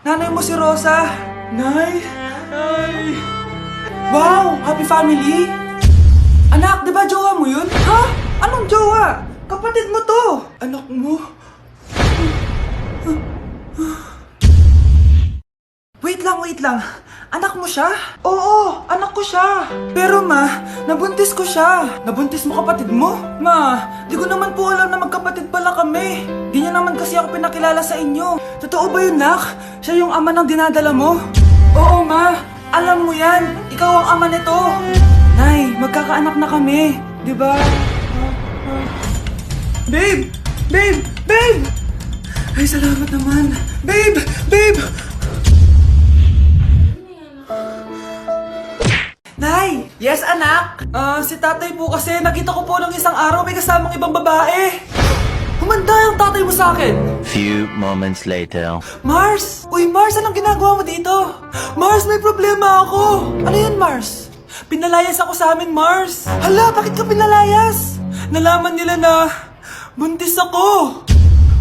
Nanay mo si Rosa. Nay! Nay! Wow! Happy family! Anak, di ba jowa mo yun? Ha? Anong jowa? Kapatid mo to! Anak mo? Wait lang. Anak mo siya? Oo, anak ko siya. Pero ma, nabuntis ko siya. Nabuntis mo kapatid mo? Ma, di ko naman po alam na magkapatid pala kami. Di niya naman kasi ako pinakilala sa inyo. Totoo ba yun, nak? Siya yung ama ng dinadala mo? Oo, ma. Alam mo yan. Ikaw ang ama nito. Nay, magkakaanak na kami. Di ba? Babe! Ay, salamat naman. Babe! Nay! Yes, anak? Si tatay po kasi nakita ko po ng isang araw may kasamang ibang babae. Humanda yung tatay mo sa akin. Few moments later. Mars! Uy, Mars, anong ginagawa mo dito? Mars, may problema ako. Ano yun, Mars? Pinalayas ako sa amin, Mars. Hala, bakit ka pinalayas? Nalaman nila na buntis ako.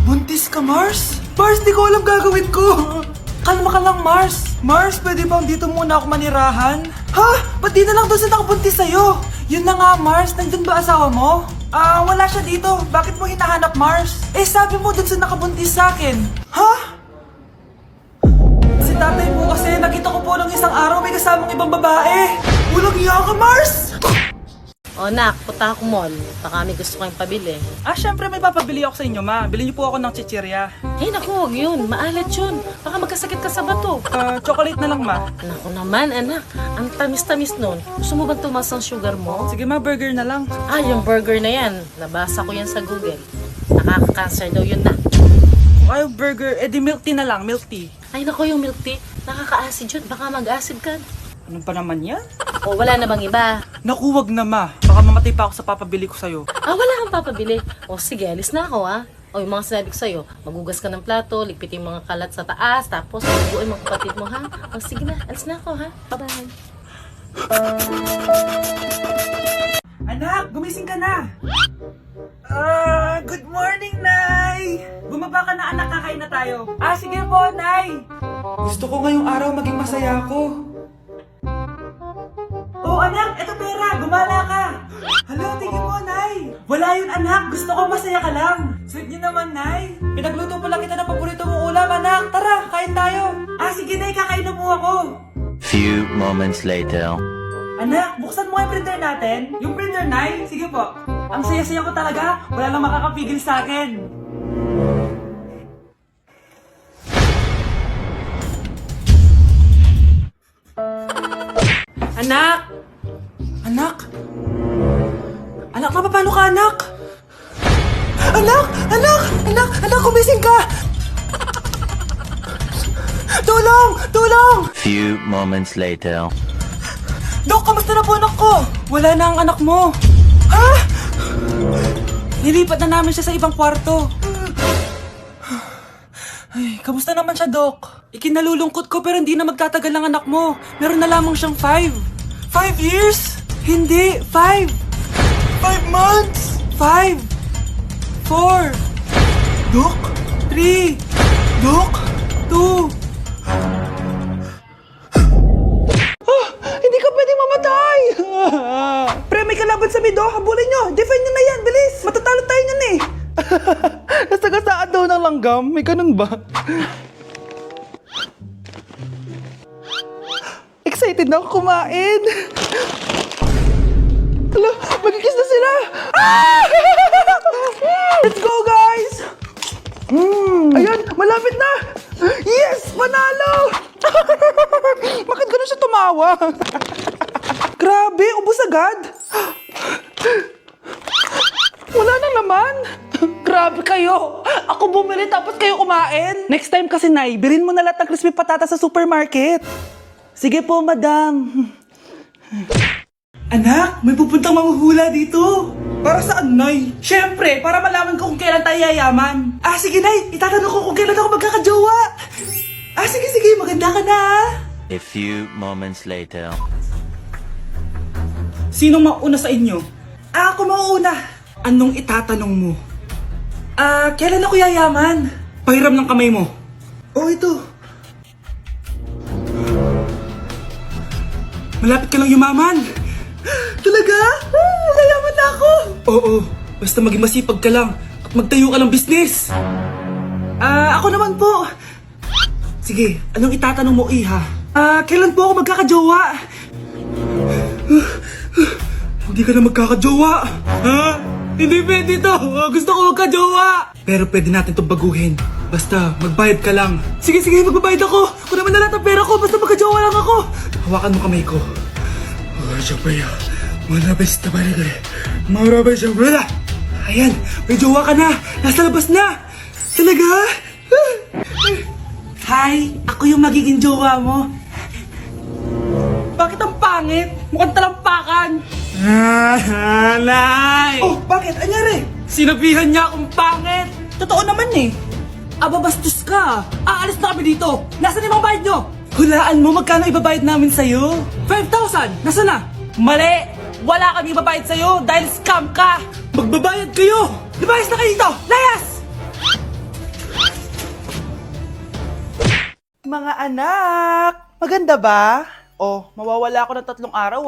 Buntis ka, Mars? Mars, di ko alam gagawin ko. Kalma ka lang, Mars. Mars, pwede bang dito muna ako manirahan? Ha? Ba't di na lang doon sa nakabuntis sa'yo? Yun na nga, Mars. Nandun ba asawa mo? Wala siya dito. Bakit mo hinahanap, Mars? Eh, sabi mo dun sa nakabuntis sa akin. Ha? Si tatay po kasi nakita ko po ng isang araw may kasamang ibang babae. Walang iya ka, Mars! O nak, punta ako mall. Baka may gusto kayong pabili. Syempre may papabili ako sa inyo, ma. Bilhin niyo po ako ng chichirya. Eh naku, huwag yun. Maalat yun. Baka magkasakit ka sa bato. Chocolate na lang, ma. Naku naman, anak. Ang tamis-tamis nun. Gusto mo bang tumas ang sugar mo? Sige, ma, burger na lang. Yung burger na yan. Nabasa ko yan sa Google. Nakaka-cancer daw yun na. Ayaw burger, di milk tea na lang, milk tea. Ay naku, yung milk tea. Nakaka-acid yun. Baka mag-acid ka. Ano pa naman yan? O wala na bang iba? Naku, wag na, ma. Baka mamatay pa ako sa papabili ko sa'yo. Wala kang papabili. O sige, alis na ako O yung mga sinabi ko sa'yo, magugas ka ng plato, ligpitin yung mga kalat sa taas, tapos maguguin mga kapatid mo, ha? O sige na, alis na ako, ha? Bye-bye. Anak, gumising ka na. Good morning, Nay. Bumaba ka na, anak, kakain na tayo. Sige po, Nay. Gusto ko ngayong araw maging masaya ako. Oh, anak, eto pera, gumala ka. Hala, tingin mo, Nay. Wala yun, anak. Gusto ko masaya ka lang. Sweet niyo naman, Nay. Pinagluto pala kita ng paborito mong ulam, anak. Tara, kain tayo. Sige, Nay, kakain na po ako. Few moments later. Anak, buksan mo yung printer natin. Yung printer, Nay? Sige po. Ang saya-saya ko talaga. Wala lang makakapigil sa akin. Anak! Anak! Anak, paano ka, anak? Anak, kumising ka! Tulong! Few moments later. Dok, kamusta na po anak ko? Wala na ang anak mo. Ha? Nilipat na namin siya sa ibang kwarto. Ay, kamusta naman siya, Dok? Ikinalulungkot ko pero hindi na magtatagal ang anak mo. Meron na lamang siyang 5. 5 years? Hindi, 5. 5 months? 5. 4. Dok? 3. Dok? 2. Hindi ka pwede mamatay! Pre, may kalaban sa mido. Habulin nyo. Defend nyo na yan. Bilis. Matatalo tayo nyan eh. Nasagasaan daw ng langgam. May ganun ba? Excited na ako kumain. Hala, magkikis na sila. Let's go, guys! Ayan, malapit na! Yes! Panalo! Bakit ganun siya tumawa? Grabe, ubos agad! Wala na naman! Grabe kayo! Ako bumili tapos kayo kumain! Next time kasi, Nay, bilhin mo na lahat ng crispy patata sa supermarket. Sige po, madam. Anak, may pupuntang manghuhula dito. Para saan, Nay? Siyempre, para malaman ko kung kailan tayo yayaman. Sige, Nay. Itatanong ko kung kailan ako magkakajowa. Sige. Maganda ka na, A few moments later. Sinong mauna sa inyo? Ako mauna. Anong itatanong mo? Kailan ako yayaman? Pahiram ng kamay mo. Ito. Malapit ka lang yumaman. Talaga? Mayaman na ako. Oo, basta maging masipag ka lang at magtayo ka ng business. Ako naman po. Sige, anong itatanong mo, Iha? Kailan po ako magkakajowa? Hindi ka na magkakajowa. Ha? Hindi pwede to. Gusto ko magkajowa. Pero pwede natin itong baguhin. Basta, magbayad ka lang. Sige, magbabayad ako. Kung naman na lahat ang pera ko, basta magkajowa lang ako. Hawakan mo kamay ko. Ayan, may jowa ka na. Nasa labas na. Talaga? Hi, ako yung magiging jowa mo. Bakit ang pangit? Mukhang talampakan. Nay! Oh, bakit? Anyari? Sinabihan niya akong pangit. Totoo naman eh. Ababastos ka. Aalis na kami dito. Nasaan yung mga bayad nyo? Hulaan mo magkano ibabayad namin sa'yo? 5,000! Nasaan na? Mali! Wala kami ibabayad sa'yo dahil scam ka! Magbabayad kayo! Lumayas na kayo dito! Layas! Mga anak! Maganda ba? Oh, mawawala ako ng 3 araw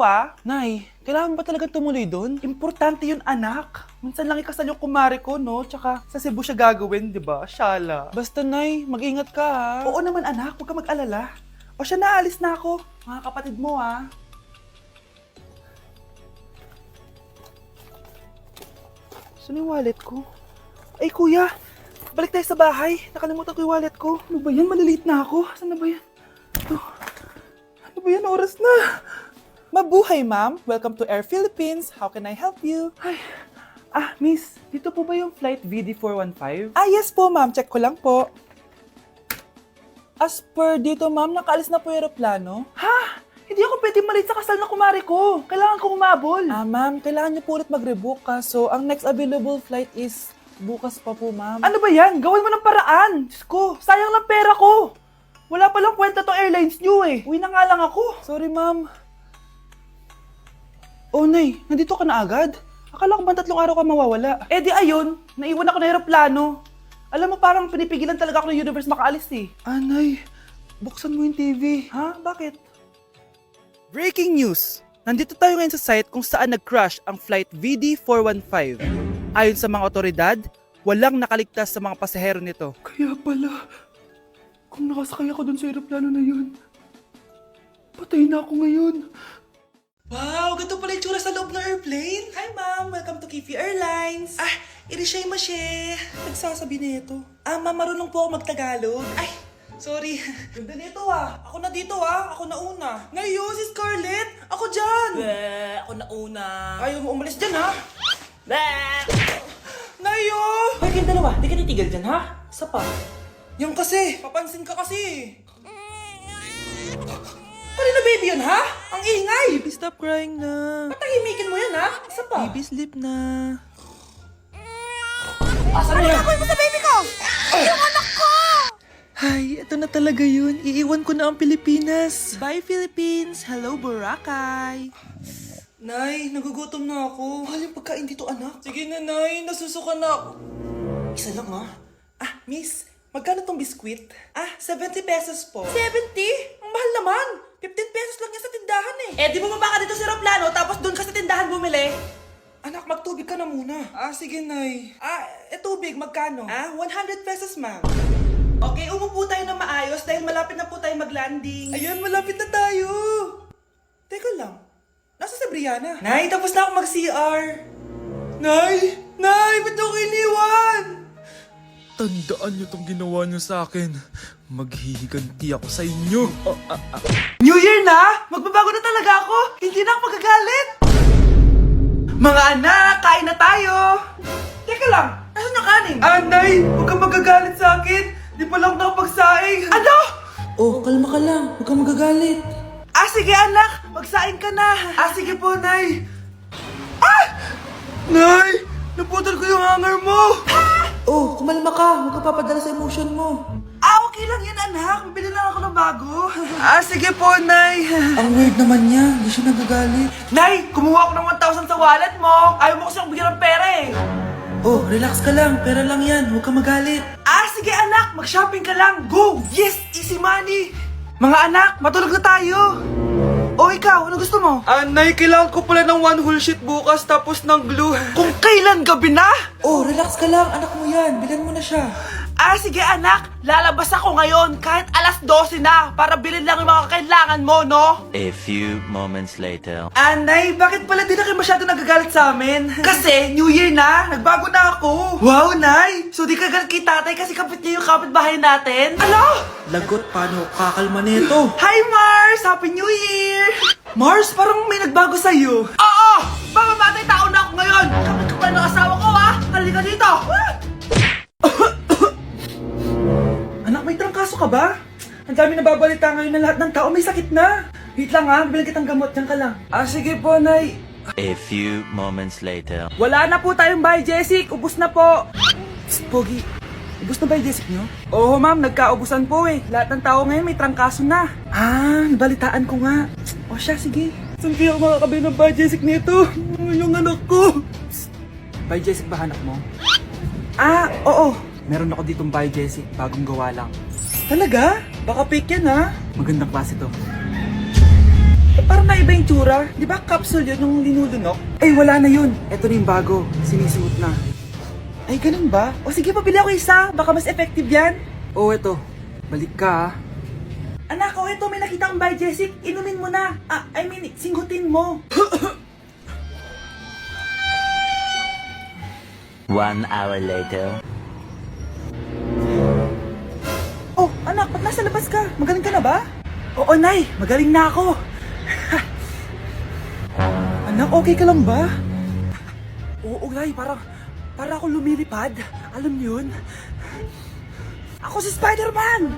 Nay, kailangan ba talaga tumuloy doon? Importante yun, anak. Minsan lang ikasal yung kumare ko, no? Tsaka sa Cebu siya gagawin, di ba? Shala. Basta, Nay, mag-ingat ka, ha? Oo naman, anak. Huwag ka mag-alala. O siya, naalis na ako. Mga kapatid mo, Saan yung wallet ko? Ay, kuya! Balik tayo sa bahay. Nakalimutan ko yung wallet ko. Ano ba yan? Maliliit na ako. Saan na ba yan? Ito. Ano ba yan? Oras na. Mabuhay, ma'am. Welcome to Air Philippines. How can I help you? Ay. Miss. Dito po ba yung flight VD415? Yes po, ma'am. Check ko lang po. As per dito, ma'am, nakaalis na po yung aeroplano. Ha? Hindi ako pwede malate sa kasal na kumari ko. Kailangan ko umabol. Ma'am, kailangan niyo po ulit mag-rebook So, ang next available flight is bukas pa po, ma'am. Ano ba yan? Gawin mo ng paraan. Diyos ko, sayang lang pera ko. Wala palang kwenta tong airlines niyo eh. Uwi na nga lang ako. Sorry, ma'am. Oh, Nay, nandito ka na agad? Akala ko ba 3 araw ka mawawala? Di ayun, naiwan ako ng aeroplano. Alam mo, parang pinipigilan talaga ako ng universe makaalis eh. Nay, buksan mo yung TV. Ha? Bakit? Breaking news! Nandito tayo ngayon sa site kung saan nag-crash ang flight VD415. Ayon sa mga otoridad, walang nakaligtas sa mga pasahero nito. Kaya pala, kung nakasakay ako dun sa aeroplano na yun, patay na ako ngayon. Wow! Ganito pala yung tsura sa loob ng airplane. Hi ma'am! Welcome to Kifi Airlines. Irishay mashe. Nagsasabi na ito. Ma'am, marunong po ako magtagalog. Sorry. Ganda nito Ako na dito Ako na una. Ngayon, si Scarlett. Ako dyan. Ako na una. Ayaw mo umalis dyan Nayo! Hoy, kayong dalawa. Di ka titigil dyan Isa pa. Yan kasi. Papansin ka kasi. Kanina baby yun Ang ingay. Baby, stop crying na. Patahimikin mo yan Isa pa. Baby, sleep na. Asan na yan? Ano mo sa baby ko? Yung anak ko! Hay, ito na talaga yun. Iiwan ko na ang Pilipinas. Bye, Philippines. Hello, Boracay. Nay, nagugutom na ako. Mahal yung pagkain dito, anak. Sige na, Nay. Nasusuka na ako. Isa lang, Miss, magkano tong biskwit? 70 pesos po. 70? Ang mahal naman. 15 pesos lang yan sa tindahan di bumaba ka dito sa aeroplano tapos doon ka sa tindahan bumili. Anak, magtubig ka na muna. Sige, Nay. Tubig, magkano? 100 pesos, ma'am. Okay, umupo tayo na maayos dahil malapit na po tayo mag-landing. Ayun, malapit na tayo. Teka lang, nasa si Brianna? Nay, tapos na ako mag-CR. Nay, ba't ako iniwan? Tandaan niyo tong ginawa niyo sa akin. Maghihiganti ako sa inyo. New Year na! Magbabago na talaga ako! Hindi na ako magagalit! Mga anak, kain na tayo! Teka lang, nasan yung kanin? Nay, huwag kang magagalit sa akin! Di pa lang nakapagsaing! Ano? Kalma ka lang. Huwag kang magagalit. Sige anak! Magsaing ka na! Sige po, Nay! Nay! Naputol ko yung hanger mo! Kumalma ka. Huwag ka papadala sa emotion mo. Okay lang yan, anak. Mabili lang ako ng bago. Sige po, Nay. Ang weird naman niya. Hindi siya nagagalit. Nay, kumuha ako ng 1,000 sa wallet mo. Ayaw mo kasi akong bigyan ng pera relax ka lang. Pera lang yan. Huwag ka magalit. Sige anak. Mag-shopping ka lang. Go! Yes! Easy money! Mga anak, matulog na tayo. O ikaw, ano gusto mo? Nay, kailangan ko pala ng one whole sheet bukas tapos ng glue. Kung kailan gabi na? Oh, relax ka lang. Anak mo yan. Bilan mo na siya. Sige anak. Lalabas ako ngayon kahit alas 12 na para bilhin lang yung mga kailangan mo, no? A few moments later. Nay, bakit pala di na kayo masyado nagagalit sa amin? Kasi, New Year na, nagbago na ako. Wow, Nay! So di ka galit kay tatay kasi kapit niya yung kapitbahay natin? Ano? Lagot, paano kakalma nito? Hi, Mars! Happy New Year! Mars, parang may nagbago sa'yo. Oo! Mamamatay tao na ako ngayon! Kapit ko pa ng asawa ko, ha? Halika dito! Anak, may trangkaso ka ba? Ang dami nababalita ngayon na lahat ng tao may sakit na. Wait lang ha, bilang kitang gamot, dyan ka lang. Sige po, Nay. A few moments later. Wala na po tayong Biogesic, ubus na po. Psst, Pogi, ubus na Biogesic nyo? Oo ma'am, nagkaubusan po eh. Lahat ng tao ngayon may trangkaso na. Nabalitaan ko nga. O siya, sige. Saan kaya ako makakabili ng Biogesic nito? Yung anak ko. Psst, Biogesic ba hanap mo? Oo. Meron ako ditong Biogesic, bagong gawa lang. Talaga? Baka fake yan ha? Magandang klase to. Parang naiba yung tsura. Di ba capsule yun yung linulunok? Wala na yun. Ito na yung bago. Sinisuot na. Ay, ganun ba? O sige, pabili ako isa. Baka mas effective yan. Eto. Balik ka ha. Anak, ito may nakita akong Biogesic. Inumin mo na. Singhutin mo. 1 hour later. Anak, ba't nasa labas ka? Magaling ka na ba? Oo, Nay. Magaling na ako. Anak, okay ka lang ba? Oo, Nay. Para ako lumilipad. Alam niyo yun? Ako si Spider-Man!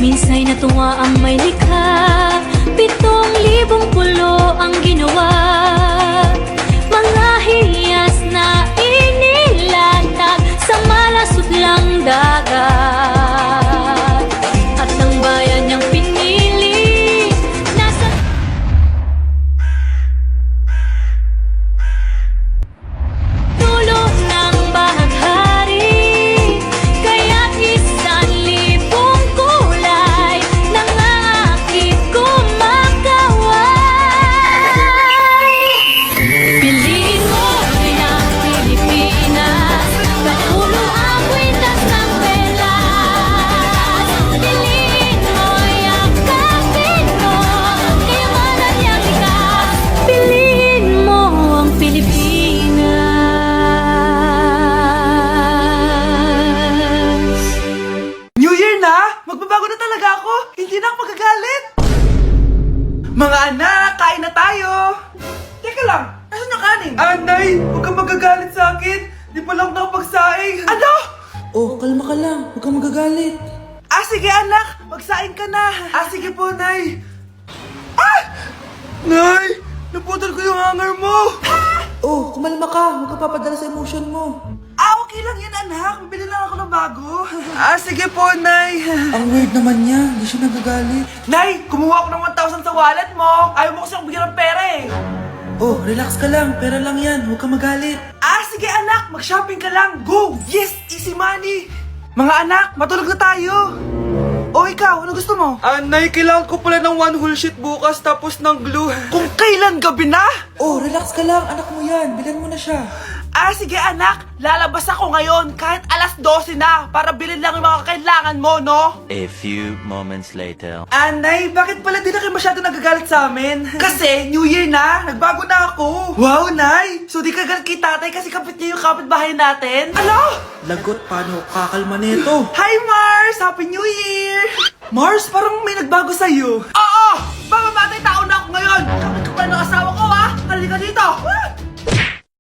Minsa'y natuwa ang may likha, 7,000 pulo ang ginawa. Mga hiyas na inilatag sa malasutlang dagat. At ng bayan niyang pinili, nasa dulo ng bahaghari. Kaya't 1,000 kulay nangangakit kumakaway. Piliin mo rin ang Pilipinas, kaulo ang kwintas ng pelas. Piliin mo, yakapin mo, kayamanan niyang likas. Piliin mo ang Pilipinas. New Year na! Magbabago na talaga ako! Hindi na ako magagalit! Mga anak, kain na tayo! Teka lang, asan yung kanin? Nay! Huwag kang magagalit sa akin! Di pa lang nakapagsaing! Ano? Kalma ka lang. Huwag kang magagalit. Sige anak! Magsaing ka na! Sige po, Nay! Nay! Naputol ko yung hanger mo! Kumalma ka. Huwag ka papadala sa emotion mo. Okay lang yan, anak. Bibili lang ako ng bago. Sige po, Nay. Ang weird naman niya. Hindi siya nagagalit. Nay, kumuha ako ng 1,000 sa wallet mo. Ayaw mo kasi akong bigyan ng pera eh. Relax ka lang. Pera lang yan. Huwag ka magalit. Sige, anak. Mag-shopping ka lang. Go! Yes! Easy money! Mga anak, matulog na tayo. Ikaw, ano gusto mo? Nay, kailangan ko pala ng one whole sheet bukas tapos ng glue. Kung kailan gabi na? Relax ka lang. Anak mo yan. Bilan mo na siya. Sige anak, lalabas ako ngayon kahit alas 12 na para bilhin lang yung mga kailangan mo, no? A few moments later. Nay, bakit pala di na kayo masyado nagagalit sa amin? Kasi, New Year na, nagbago na ako. Wow, Nay! So di ka galit kay tatay kasi kapit niya yung kapitbahay natin? Ano? Lagot, paano kakalma nito? Hi, Mars! Happy New Year! Mars, parang may nagbago sa'yo. Oo! Mamamatay tao na ako ngayon! Kapit ko pa ng asawa ko, ha? Halika dito!